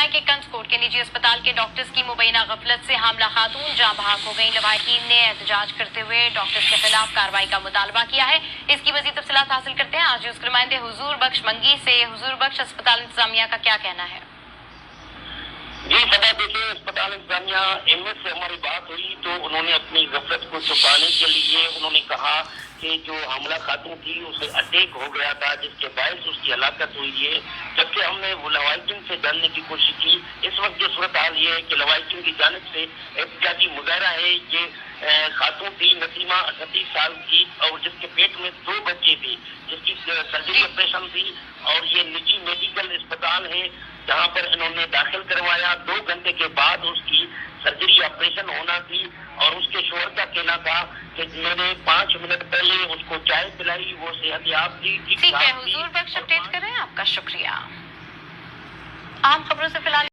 है कि कंसकोट के निजी अस्पताल के डॉक्टर्स की मुबैना गफलत से हामला खातून जाँ बहक हो गई। लवाहिकीन ने एहतजाज करते हुए डॉक्टर्स के खिलाफ कार्रवाई का मुतालबा किया है। इसकी मजीद तफसीलात हासिल करते हैं आज उसके नुमाइंदे हुजूर बख्श मंगी से। हुजूर बख्श, अस्पताल इंतजामिया का क्या कहना है? जी सदा, देखिए अस्पताल इंतजामिया एमएस से हमारी बात हुई तो उन्होंने अपनी गफलत को छुपाने के लिए उन्होंने कहा कि जो हमला खातून थी उसे अटैक हो गया था जिसके बायस उसकी हलाकत हुई है। जबकि हमने वो लवाहिकीन से जानने की कोशिश की। इस वक्त जो सूरत हाल ये है कि लवाहिकीन की जानिब से एहतजाजी मुजाहरा है कि खातून थी नसीमा 38 साल की और जिसके पेट में 2 बच्चे थे, जिसकी सर्जरी ऑपरेशन थी और ये निजी मेडिकल अस्पताल है जहाँ पर इन्होंने दाखिल करवाया। 2 घंटे के बाद उसकी सर्जरी ऑपरेशन होना थी और उसके शोहर का कहना था कि मैंने 5 मिनट पहले उसको चाय पिलाई, वो सेहतयाब थी। ठीक है हुजूर बख्श, अपडेट कर रहे हैं, आपका शुक्रिया। आम खबरों से फिलहाल